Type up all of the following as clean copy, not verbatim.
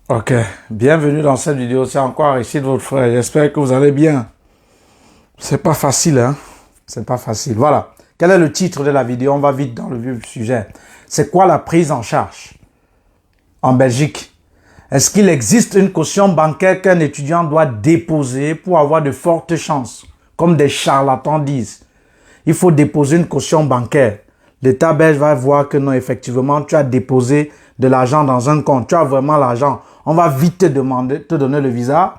Ok, bienvenue dans cette vidéo. C'est encore ici de votre frère. J'espère que vous allez bien. C'est pas facile, hein? C'est pas facile. Voilà. Quel est le titre de la vidéo? On va vite dans le vif du sujet. C'est quoi la prise en charge en Belgique? Est-ce qu'il existe une caution bancaire qu'un étudiant doit déposer pour avoir de fortes chances? Comme des charlatans disent. Il faut déposer une caution bancaire. L'État belge va voir que non, effectivement, tu as déposé de l'argent dans un compte. Tu as vraiment l'argent. On va vite te demander, te donner le visa.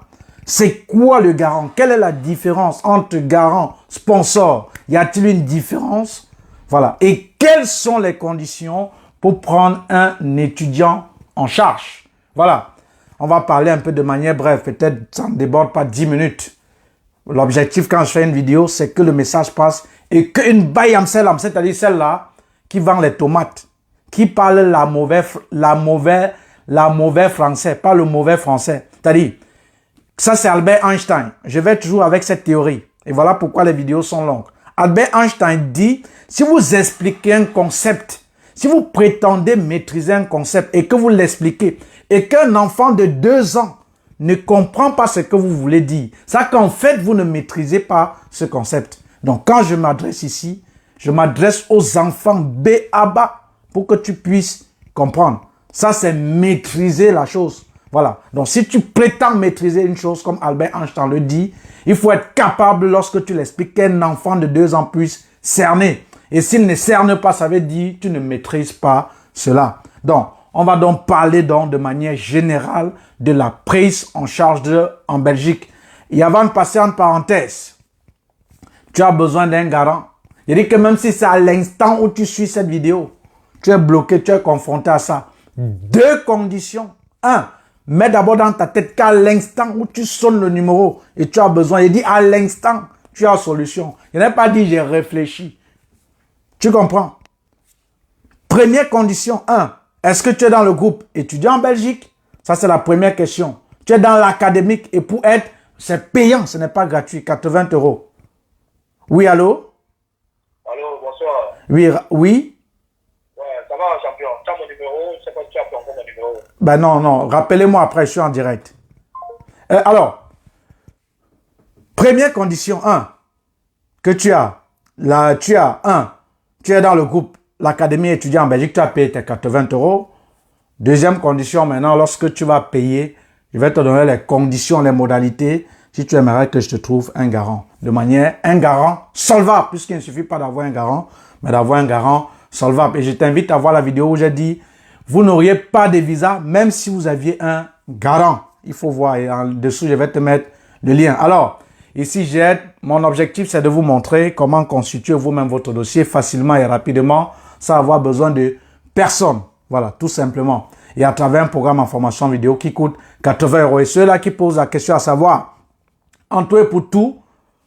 C'est quoi le garant? Quelle est la différence entre garant, sponsor? Y a-t-il une différence? Voilà. Et quelles sont les conditions pour prendre un étudiant en charge? Voilà. On va parler un peu de manière brève. Peut-être ça ne déborde pas 10 minutes. L'objectif quand je fais une vidéo, c'est que le message passe et qu'une bayamsel, c'est-à-dire celle-là qui vend les tomates, qui parle la mauvais français, pas le mauvais français. C'est-à-dire, ça c'est Albert Einstein. Je vais toujours avec cette théorie. Et voilà pourquoi les vidéos sont longues. Albert Einstein dit, si vous expliquez un concept, si vous prétendez maîtriser un concept et que vous l'expliquez, et qu'un enfant de 2 ans ne comprend pas ce que vous voulez dire, c'est qu'en fait, vous ne maîtrisez pas ce concept. Donc, quand je m'adresse ici, je m'adresse aux enfants B à bas pour que tu puisses comprendre. Ça, c'est maîtriser la chose. Voilà. Donc, si tu prétends maîtriser une chose, comme Albert Einstein le dit, il faut être capable, lorsque tu l'expliques, qu'un enfant de 2 ans puisse cerner. Et s'il ne cerne pas, ça veut dire que tu ne maîtrises pas cela. Donc, on va donc parler donc de manière générale de la prise en charge en Belgique. Et avant de passer en parenthèse, tu as besoin d'un garant. Je dis que même si c'est à l'instant où tu suis cette vidéo, tu es bloqué, tu es confronté à ça. 2 conditions. 1, mets d'abord dans ta tête qu'à l'instant où tu sonnes le numéro et tu as besoin, il dit à l'instant, tu as solution. Il n'a pas dit j'ai réfléchi. Tu comprends? Première condition, 1, est-ce que tu es dans le groupe étudiant en Belgique? Ça, c'est la première question. Tu es dans l'académique et pour être, c'est payant, ce n'est pas gratuit, 80 €. Oui, allô? Allô, bonsoir. Oui, oui. Ouais, ça va, champion. Tu as mon numéro, je sais pas si tu as pris encore mon numéro. Ben non, non, rappelez-moi après, je suis en direct. Alors, première condition, 1, que tu as, là, tu es dans le groupe, l'académie étudiant en Belgique, tu as payé tes 80 €. Deuxième condition, maintenant, lorsque tu vas payer, je vais te donner les conditions, les modalités, si tu aimerais que je te trouve un garant. De manière, un garant solvable, puisqu'il ne suffit pas d'avoir un garant, mais d'avoir un garant solvable. Et je t'invite à voir la vidéo où j'ai dit, vous n'auriez pas de visa, même si vous aviez un garant. Il faut voir, et en dessous, je vais te mettre le lien. Alors, ici, mon objectif, c'est de vous montrer comment constituer vous-même votre dossier facilement et rapidement, sans avoir besoin de personne. Voilà, tout simplement. Et à travers un programme en formation vidéo qui coûte 80 €. Et ceux-là qui posent la question à savoir, en tout et pour tout,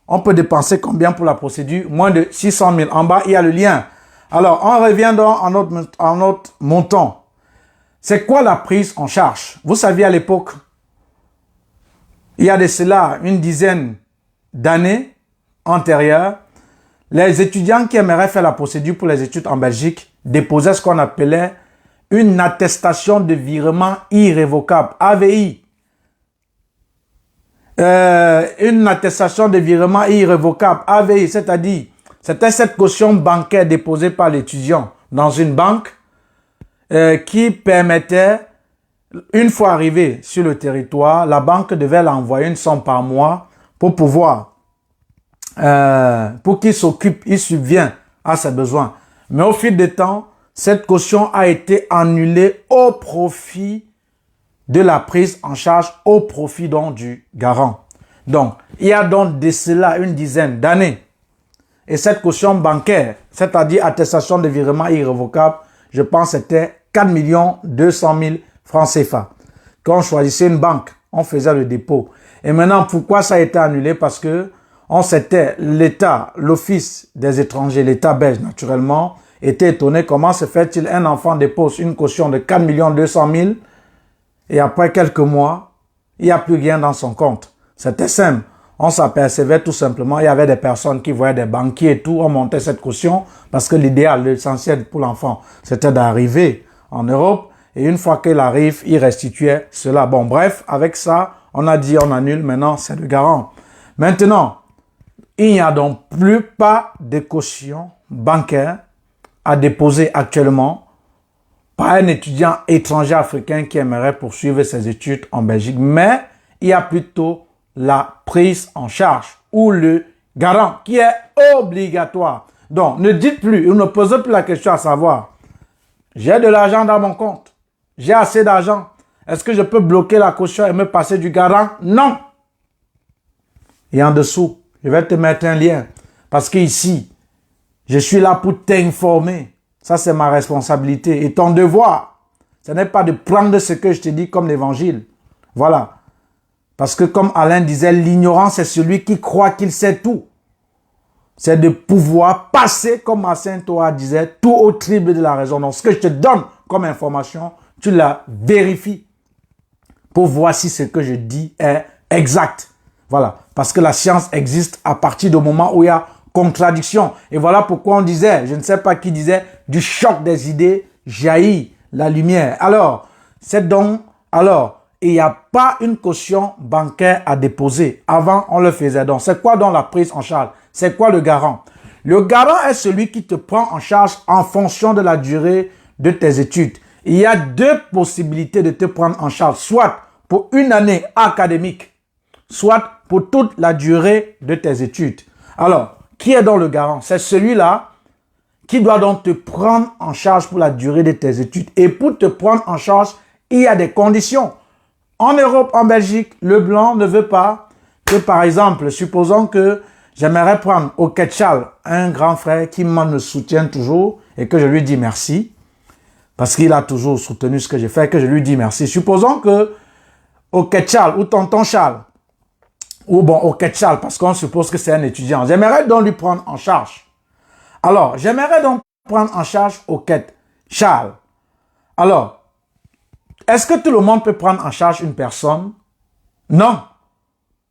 on peut dépenser combien pour la procédure? Moins de 600 000. En bas, il y a le lien. Alors, on revient donc en notre montant. C'est quoi la prise en charge? Vous saviez à l'époque, il y a de cela une dizaine d'années antérieures, les étudiants qui aimeraient faire la procédure pour les études en Belgique déposaient ce qu'on appelait une attestation de virement irrévocable, AVI. Une attestation de virement irrévocable, AVI, c'est-à-dire, c'était cette caution bancaire déposée par l'étudiant dans une banque qui permettait, une fois arrivé sur le territoire, la banque devait l'envoyer une somme par mois pour pouvoir, pour qu'il s'occupe, il subvient à ses besoins. Mais au fil du temps, cette caution a été annulée au profit de la prise en charge, au profit donc du garant. Donc, il y a donc de cela une dizaine d'années. Et cette caution bancaire, c'est-à-dire attestation de virement irrévocable, je pense que c'était 4 200 000 francs CFA. Quand on choisissait une banque, on faisait le dépôt. Et maintenant, pourquoi ça a été annulé? Parce que l'État, l'Office des étrangers, l'État belge naturellement, était étonné comment se fait-il un enfant dépose une caution de 4 200 000 et après quelques mois, il n'y a plus rien dans son compte. C'était simple. On s'apercevait tout simplement, il y avait des personnes qui voyaient des banquiers et tout, on montait cette caution parce que l'idéal, l'essentiel pour l'enfant, c'était d'arriver en Europe Et une fois qu'il arrive, il restituait cela. Bon, bref, avec ça, on a dit on annule. Maintenant, c'est le garant. Maintenant, il n'y a donc plus pas de caution bancaire à déposer actuellement par un étudiant étranger africain qui aimerait poursuivre ses études en Belgique. Mais il y a plutôt la prise en charge ou le garant qui est obligatoire. Donc, ne dites plus, ne posez plus la question à savoir, j'ai de l'argent dans mon compte, j'ai assez d'argent, est-ce que je peux bloquer la caution et me passer du garant? Non. Et en dessous, je vais te mettre un lien, parce que ici, je suis là pour t'informer. Ça, c'est ma responsabilité. Et ton devoir, ce n'est pas de prendre ce que je te dis comme l'évangile. Voilà. Parce que comme Alain disait, l'ignorance est celui qui croit qu'il sait tout. C'est de pouvoir passer, comme Saint Thomas disait, tout au triple de la raison. Donc, ce que je te donne comme information, tu la vérifies pour voir si ce que je dis est exact. Voilà. Parce que la science existe à partir du moment où il y a contradiction. Et voilà pourquoi on disait, je ne sais pas qui disait, du choc des idées jaillit la lumière. Alors, il n'y a pas une caution bancaire à déposer. Avant, on le faisait. Donc, c'est quoi donc la prise en charge? C'est quoi le garant? Le garant est celui qui te prend en charge en fonction de la durée de tes études. Il y a deux possibilités de te prendre en charge, soit pour une année académique, soit pour toute la durée de tes études. Alors, qui est donc le garant? C'est celui-là qui doit donc te prendre en charge pour la durée de tes études. Et pour te prendre en charge, il y a des conditions. En Europe, en Belgique, le blanc ne veut pas que, par exemple, supposons que j'aimerais prendre au Ketchal un grand frère qui me soutient toujours et que je lui dis merci, parce qu'il a toujours soutenu ce que j'ai fait, que je lui dis merci. Supposons que au Ketchal ou tonton Charles, ou bon, au Ketchal, parce qu'on suppose que c'est un étudiant, j'aimerais donc lui prendre en charge. Alors, j'aimerais donc prendre en charge au Ketchal. Alors, est-ce que tout le monde peut prendre en charge une personne? Non.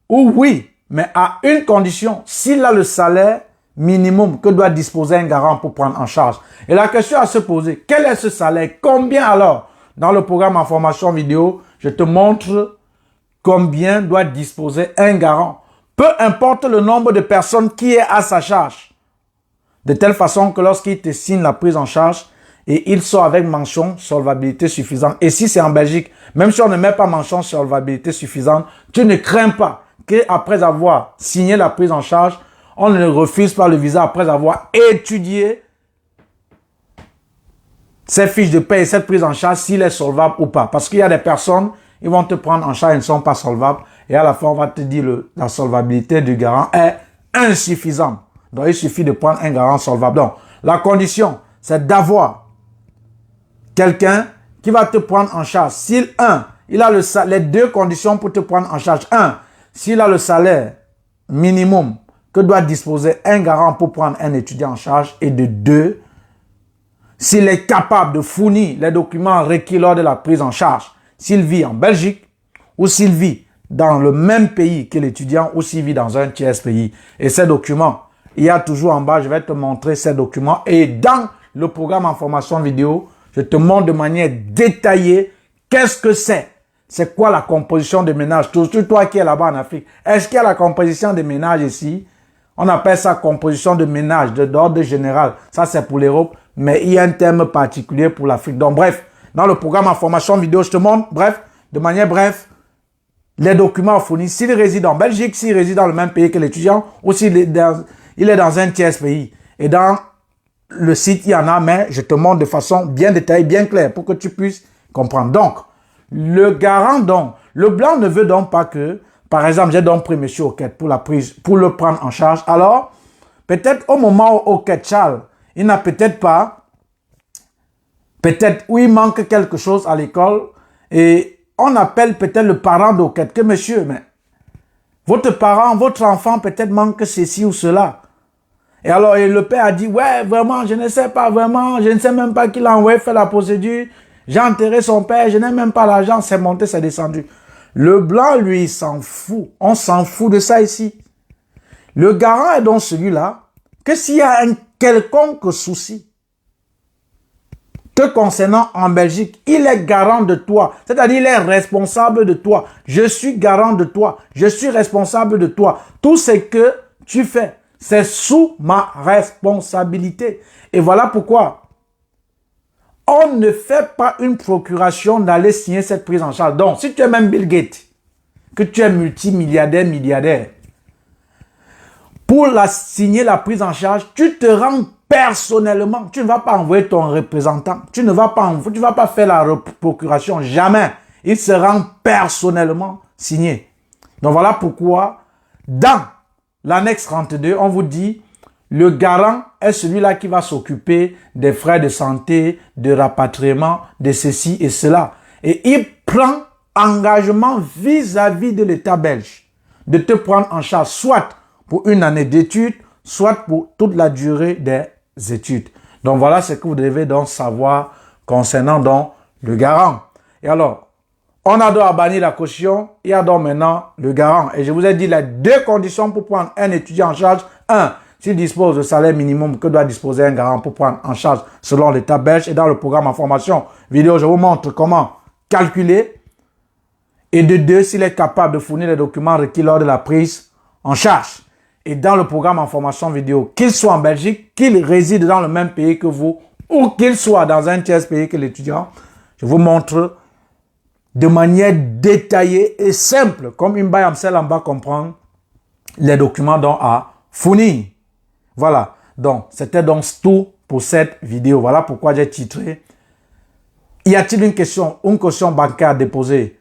Ou oui, mais à une condition, s'il a le salaire minimum que doit disposer un garant pour prendre en charge. Et la question à se poser, quel est ce salaire? Combien alors? Dans le programme en formation vidéo, je te montre combien doit disposer un garant. Peu importe le nombre de personnes qui est à sa charge. De telle façon que lorsqu'il te signe la prise en charge, et il sort avec mention solvabilité suffisante. Et si c'est en Belgique, même si on ne met pas mention solvabilité suffisante, tu ne crains pas qu'après avoir signé la prise en charge, on ne refuse pas le visa après avoir étudié ces fiches de paie et cette prise en charge, s'il est solvable ou pas. Parce qu'il y a des personnes, ils vont te prendre en charge, ils ne sont pas solvables. Et à la fin, on va te dire la solvabilité du garant est insuffisante. Donc, il suffit de prendre un garant solvable. Donc, la condition, c'est d'avoir quelqu'un qui va te prendre en charge. S'il, il a les deux conditions pour te prendre en charge. S'il a le salaire minimum que doit disposer un garant pour prendre un étudiant en charge. Et de deux, s'il est capable de fournir les documents requis lors de la prise en charge. S'il vit en Belgique ou s'il vit dans le même pays que l'étudiant ou s'il vit dans un tiers pays. Et ces documents, il y a toujours en bas, je vais te montrer ces documents. Et dans le programme en formation vidéo, je te montre de manière détaillée qu'est-ce que c'est. C'est quoi la composition de ménage? Surtout toi qui es là-bas en Afrique. Est-ce qu'il y a la composition de ménage ici? On appelle ça composition de ménage d'ordre général. Ça, c'est pour l'Europe. Mais il y a un terme particulier pour l'Afrique. Donc, bref, dans le programme en formation vidéo, je te montre, bref, de manière bref, les documents fournis. S'il réside en Belgique, s'il réside dans le même pays que l'étudiant, ou s'il est dans un tiers pays. Et dans le site, il y en a, mais je te montre de façon bien détaillée, bien claire, pour que tu puisses comprendre. Donc, le garant, donc, le blanc ne veut donc pas que, par exemple, j'ai donc pris monsieur Oquette pour la prise, pour le prendre en charge. Alors, peut-être au moment où Oquette Charles, il n'a peut-être pas, peut-être où il manque quelque chose à l'école, et on appelle peut-être le parent d'Oquette, que monsieur, mais votre parent, votre enfant peut-être manque ceci ou cela. Et alors, le père a dit, ouais, vraiment, je ne sais pas, vraiment, je ne sais même pas qui l'a envoyé faire la procédure. J'ai enterré son père, je n'ai même pas l'argent, c'est monté, c'est descendu. Le blanc, lui, il s'en fout. On s'en fout de ça ici. Le garant est donc celui-là, que s'il y a un quelconque souci, te concernant en Belgique, il est garant de toi. C'est-à-dire, il est responsable de toi. Je suis garant de toi. Je suis responsable de toi. Tout ce que tu fais, c'est sous ma responsabilité. Et voilà pourquoi on ne fait pas une procuration d'aller signer cette prise en charge. Donc, si tu es même Bill Gates, que tu es multimilliardaire, milliardaire, pour signer la prise en charge, tu te rends personnellement. Tu ne vas pas envoyer ton représentant. Tu ne vas pas faire la procuration. Jamais. Il se rend personnellement signé. Donc voilà pourquoi, dans l'annexe 32, on vous dit, le garant est celui-là qui va s'occuper des frais de santé, de rapatriement, de ceci et cela. Et il prend engagement vis-à-vis de l'État belge de te prendre en charge, soit pour une année d'études, soit pour toute la durée des études. Donc voilà ce que vous devez donc savoir concernant donc le garant. Et alors, on a donc banni la caution, il y a donc maintenant le garant. Et je vous ai dit les deux conditions pour prendre un étudiant en charge. Un, s'il dispose de salaire minimum que doit disposer un garant pour prendre en charge selon l'État belge. Et dans le programme en formation vidéo, je vous montre comment calculer. Et de deux, s'il est capable de fournir les documents requis lors de la prise en charge. Et dans le programme en formation vidéo, qu'il soit en Belgique, qu'il réside dans le même pays que vous, ou qu'il soit dans un tiers pays que l'étudiant, je vous montre de manière détaillée et simple, comme une Bayamsel en bas comprendre, les documents dont à fournir. Voilà. Donc, c'était donc tout pour cette vidéo. Voilà pourquoi j'ai titré. Y a-t-il une caution bancaire à déposer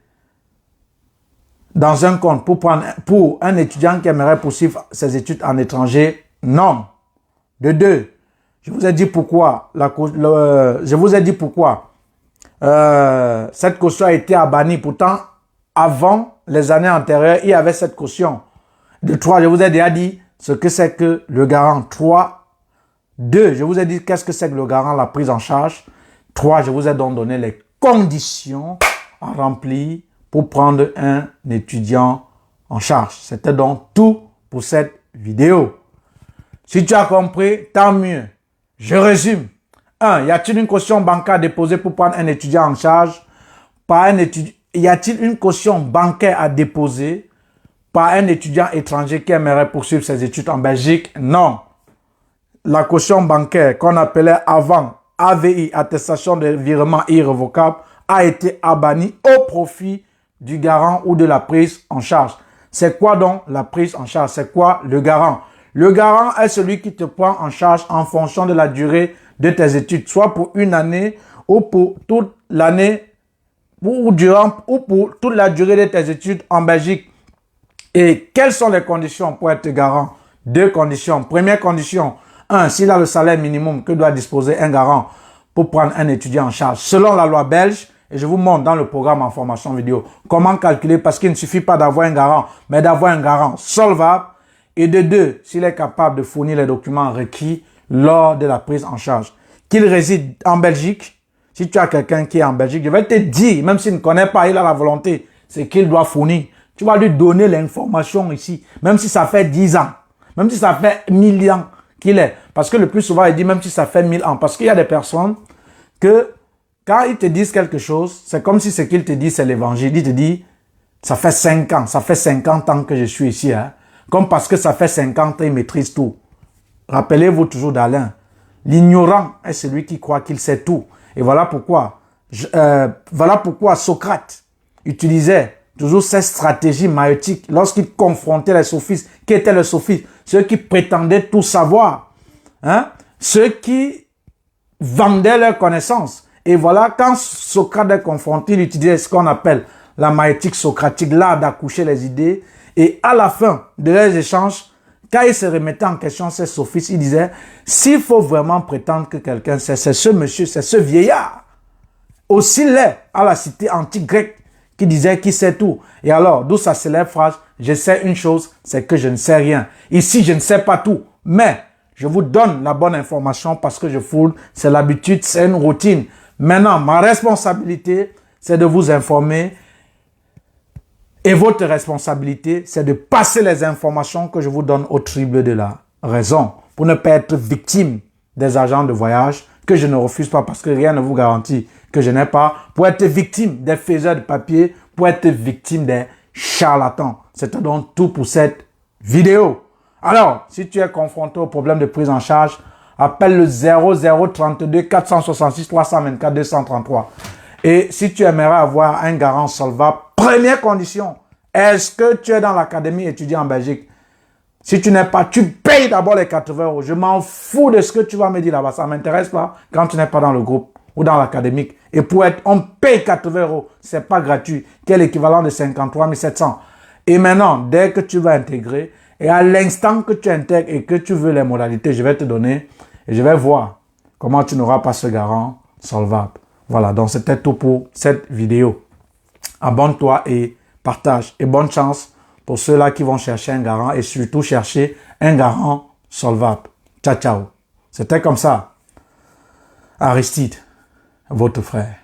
dans un compte pour un étudiant qui aimerait poursuivre ses études en étranger? Non. De deux, je vous ai dit pourquoi cette caution a été bannie. Pourtant, avant les années antérieures, il y avait cette caution. De trois, je vous ai déjà dit ce que c'est que le garant. Trois. Deux, je vous ai dit qu'est-ce que c'est que le garant, la prise en charge. Trois, je vous ai donc donné les conditions à remplir pour prendre un étudiant en charge. C'était donc tout pour cette vidéo. Si tu as compris, tant mieux. Je résume. 1. Y a-t-il une caution bancaire déposée pour prendre un étudiant en charge? Y a-t-il une caution bancaire à déposer par un étudiant étranger qui aimerait poursuivre ses études en Belgique? Non. La caution bancaire qu'on appelait avant AVI, attestation de virement irrévocable, a été bannie au profit du garant ou de la prise en charge. C'est quoi donc la prise en charge? C'est quoi le garant? Le garant est celui qui te prend en charge en fonction de la durée de tes études, soit pour une année ou pour toute l'année ou pour toute la durée de tes études en Belgique. Et quelles sont les conditions pour être garant? Deux conditions. Première condition, 1. S'il a le salaire minimum que doit disposer un garant pour prendre un étudiant en charge selon la loi belge. Et je vous montre dans le programme en formation vidéo comment calculer, parce qu'il ne suffit pas d'avoir un garant, mais d'avoir un garant solvable. Et de deux, s'il est capable de fournir les documents requis lors de la prise en charge. Qu'il réside en Belgique. Si tu as quelqu'un qui est en Belgique, je vais te dire, même s'il ne connaît pas, il a la volonté, c'est qu'il doit fournir. Tu vas lui donner l'information ici, même si ça fait 10 ans, même si ça fait 1000 ans qu'il est. Parce que le plus souvent, il dit même si ça fait 1000 ans. Parce qu'il y a des personnes que quand ils te disent quelque chose, c'est comme si ce qu'ils te disent, c'est l'évangile. Ils te disent, ça fait 5 ans, ça fait 50 ans que je suis ici. Hein. Comme parce que ça fait 50 ans, ils maîtrisent tout. Rappelez-vous toujours d'Alain. L'ignorant est celui qui croit qu'il sait tout. Et voilà pourquoi Socrate utilisait toujours cette stratégie maïeutique lorsqu'il confrontait les sophistes. Qui étaient les sophistes? Ceux qui prétendaient tout savoir. Hein? Ceux qui vendaient leur connaissance. Et voilà, quand Socrate est confronté, il utilisait ce qu'on appelle la maïeutique socratique, l'art d'accoucher les idées. Et à la fin de leurs échanges, quand il se remettait en question ces sophistes, il disait, s'il faut vraiment prétendre que quelqu'un sait, c'est ce monsieur, c'est ce vieillard, aussi laid à la cité antique grecque, qui disait qu'il sait tout. Et alors, d'où sa célèbre phrase, je sais une chose, c'est que je ne sais rien. Ici, je ne sais pas tout, mais je vous donne la bonne information parce que je foule, c'est l'habitude, c'est une routine. Maintenant, ma responsabilité, c'est de vous informer. Et votre responsabilité, c'est de passer les informations que je vous donne au triple de la raison. Pour ne pas être victime des agents de voyage que je ne refuse pas parce que rien ne vous garantit que je n'ai pas, pour être victime des faiseurs de papier, pour être victime des charlatans. C'est donc tout pour cette vidéo. Alors, si tu es confronté au problème de prise en charge, appelle le 0032 466 324 233. Et si tu aimerais avoir un garant solvable, première condition, est-ce que tu es dans l'académie étudiant en Belgique? Si tu n'es pas, tu payes d'abord les 80 euros. Je m'en fous de ce que tu vas me dire là-bas. Ça ne m'intéresse pas quand tu n'es pas dans le groupe ou dans l'académique. Et pour être, on paye 80 euros. C'est pas gratuit. Qui est l'équivalent de 53 700. Et maintenant, dès que tu vas intégrer, et à l'instant que tu intègres et que tu veux les modalités, je vais te donner et je vais voir comment tu n'auras pas ce garant solvable. Voilà, donc c'était tout pour cette vidéo. Abonne-toi et partage. Et bonne chance pour ceux-là qui vont chercher un garant et surtout chercher un garant solvable. Ciao, ciao. C'était comme ça. Aristide, votre frère.